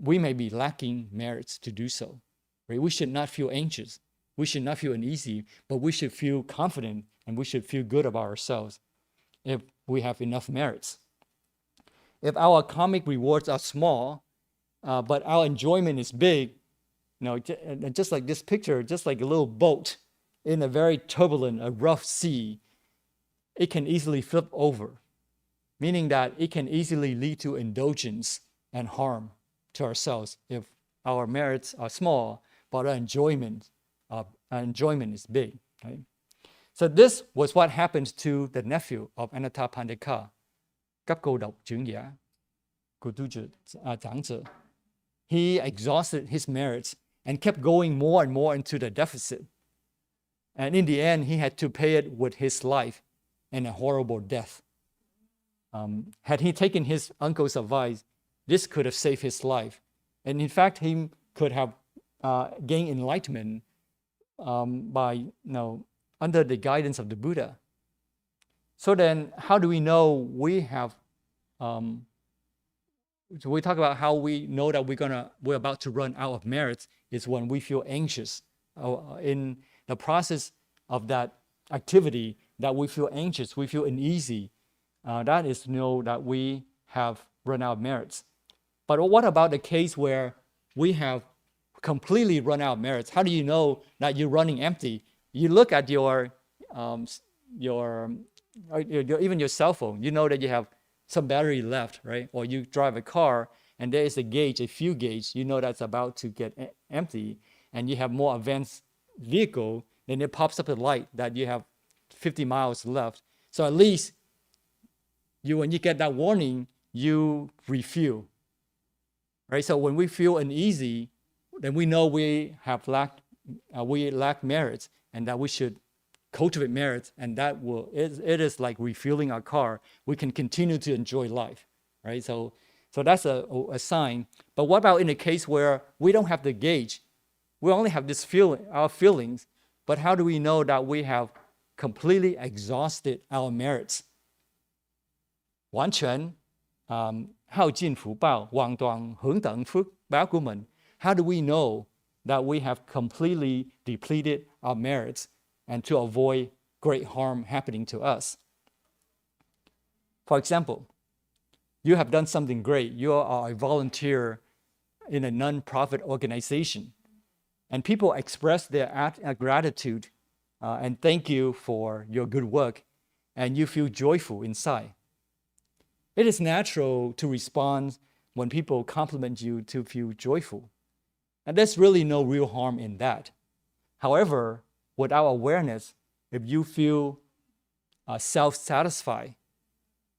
we may be lacking merits to do so. Right? We should not feel anxious. We should not feel uneasy, but we should feel confident and we should feel good about ourselves if we have enough merits. If our karmic rewards are small, but our enjoyment is big, just like this picture, just like a little boat in a very turbulent, a rough sea, it can easily flip over, meaning that it can easily lead to indulgence and harm to ourselves if our merits are small, but our enjoyment is big. Right? So this was what happened to the nephew of Anathapindika, cấp cô độc trưởng giả của長者. He exhausted his merits and kept going more and more into the deficit. And in the end, he had to pay it with his life and a horrible death. Had he taken his uncle's advice, this could have saved his life. And in fact, he could have gained enlightenment by, under the guidance of the Buddha. So then, how do we know we have? So we talk about how we know that we're about to run out of merits is when we feel anxious. In the process of that activity, that we feel anxious, we feel uneasy. That is to know that we have run out of merits. But what about the case where we have completely run out of merits. How do you know that you're running empty? You look at your even your cell phone. You know that you have some battery left, right? Or you drive a car and there is a gauge, a fuel gauge. You know that's about to get empty, and you have more advanced vehicle, then it pops up a light that you have 50 miles left. So at least when you get that warning, you refuel, right? So when we feel uneasy, then we know we lack merits, and that we should cultivate merits, and that it is like refueling our car. We can continue to enjoy life, right? So that's a sign. But what about in a case where we don't have the gauge? We only have our feelings, but how do we know that we have completely exhausted our merits? 完全耗尽福报，枉斷何等福報của mình. How do we know that we have completely depleted our merits and to avoid great harm happening to us? For example, you have done something great. You are a volunteer in a non-profit organization, and people express their gratitude and thank you for your good work, and you feel joyful inside. It is natural to respond when people compliment you to feel joyful. And there's really no real harm in that. However, without awareness, if you feel self-satisfied,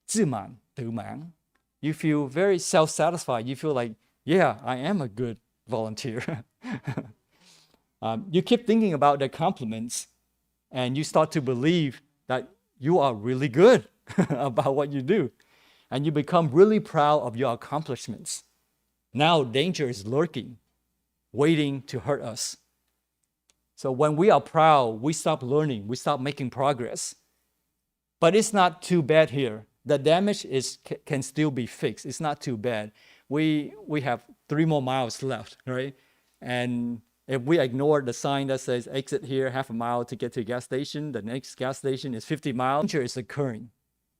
自滿,tự滿, you feel very self-satisfied. You feel like, yeah, I am a good volunteer. You keep thinking about the compliments, and you start to believe that you are really good about what you do. And you become really proud of your accomplishments. Now danger is lurking, waiting to hurt us. So when we are proud, we stop learning, we stop making progress. But it's not too bad here. The damage can still be fixed. It's not too bad. We have 3 more miles left, right? And if we ignore the sign that says exit here, half a mile to get to a gas station, the next gas station is 50 miles, danger is occurring.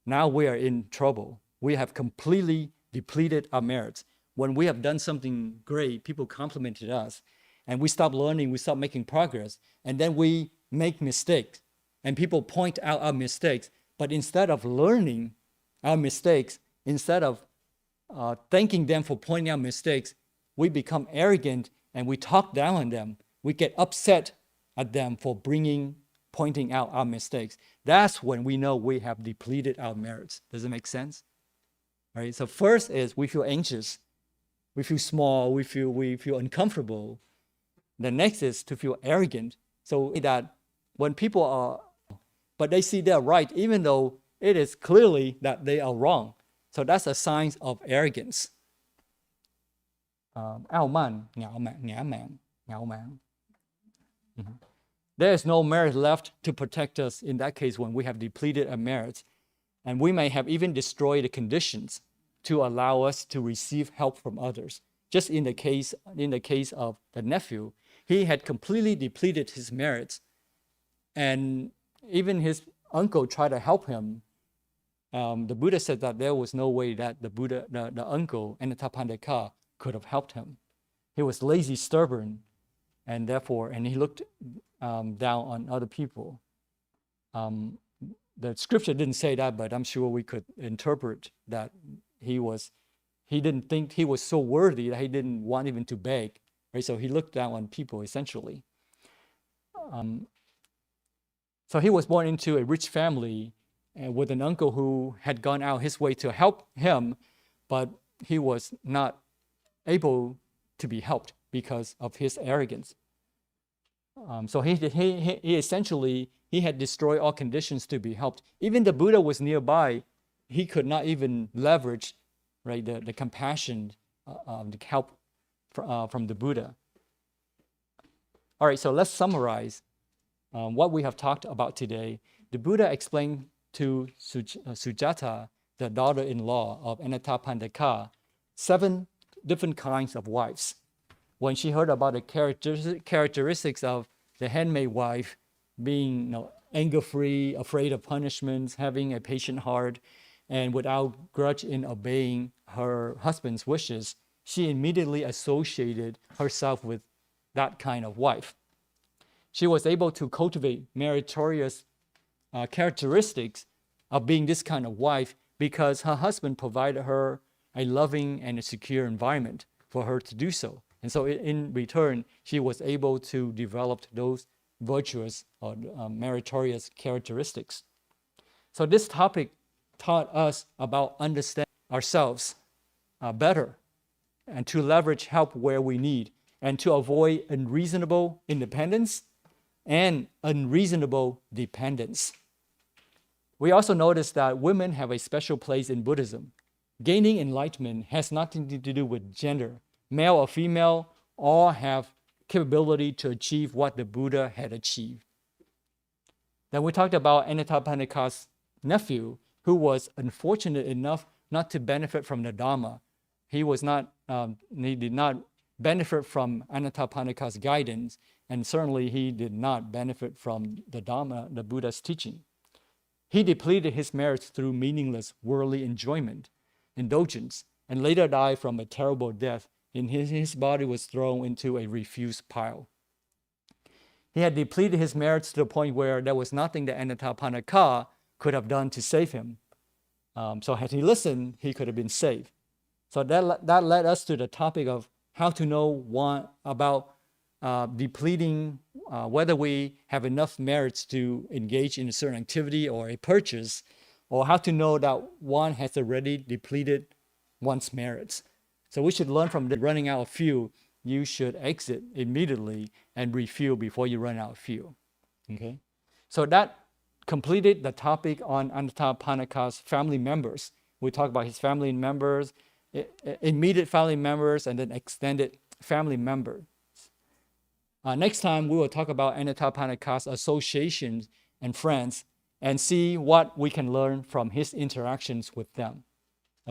Now we are in trouble. We have completely depleted our merits. When we have done something great, people complimented us, and we stop learning, we stop making progress, and then we make mistakes, and people point out our mistakes. But instead of learning our mistakes, instead of thanking them for pointing out mistakes, we become arrogant and we talk down on them. We get upset at them for pointing out our mistakes. That's when we know we have depleted our merits. Does it make sense? All right. So first is we feel anxious, we feel small, we feel uncomfortable. The next is to feel arrogant. So that when people are, but they see they're right, even though it is clearly that they are wrong. So that's a sign of arrogance. 傲慢, ngã mạn. There is no merit left to protect us in that case when we have depleted our merits. And we may have even destroyed the conditions to allow us to receive help from others. Just in the case of the nephew, he had completely depleted his merits, and even his uncle tried to help him. The Buddha said that there was no way that the uncle and the Tapandeka could have helped him. He was lazy, stubborn, and he looked down on other people. The scripture didn't say that, but I'm sure we could interpret that he didn't think he was so worthy that he didn't want even to beg, right? So he looked down on people essentially. So he was born into a rich family with an uncle who had gone out his way to help him, but he was not able to be helped because of his arrogance. So he essentially had destroyed all conditions to be helped. Even the Buddha was nearby. He could not even leverage, right, the compassion, the help from the Buddha. All right, so let's summarize what we have talked about today. The Buddha explained to Sujata, the daughter-in-law of Anathapindika, 7 different kinds of wives. When she heard about the characteristics of the handmaid wife, being anger-free, afraid of punishments, having a patient heart, and without grudge in obeying her husband's wishes, she immediately associated herself with that kind of wife. She was able to cultivate meritorious characteristics of being this kind of wife because her husband provided her a loving and a secure environment for her to do so. And so in return, she was able to develop those virtuous or meritorious characteristics. So this topic taught us about understanding ourselves better and to leverage help where we need and to avoid unreasonable independence and unreasonable dependence. We also noticed that women have a special place in Buddhism. Gaining enlightenment has nothing to do with gender. Male or female, all have capability to achieve what the Buddha had achieved. Then we talked about Anathapindika's nephew, who was unfortunate enough not to benefit from the Dharma. He did not benefit from Anathapindika's guidance, and certainly he did not benefit from the Dharma, the Buddha's teaching. He depleted his merits through meaningless worldly enjoyment, indulgence, and later died from a terrible death, and his body was thrown into a refuse pile. He had depleted his merits to the point where there was nothing that Anathapindika could have done to save him. So had he listened, he could have been saved. So that led us to the topic of how to know about depleting, whether we have enough merits to engage in a certain activity or a purchase, or how to know that one has already depleted one's merits. So we should learn from the running out of fuel. You should exit immediately and refuel before you run out of fuel. Okay? So that completed the topic on Anathapindika's family members. We talked about his family members, immediate family members, and then extended family members. Next time, we will talk about Anathapindika's associations and friends and see what we can learn from his interactions with them.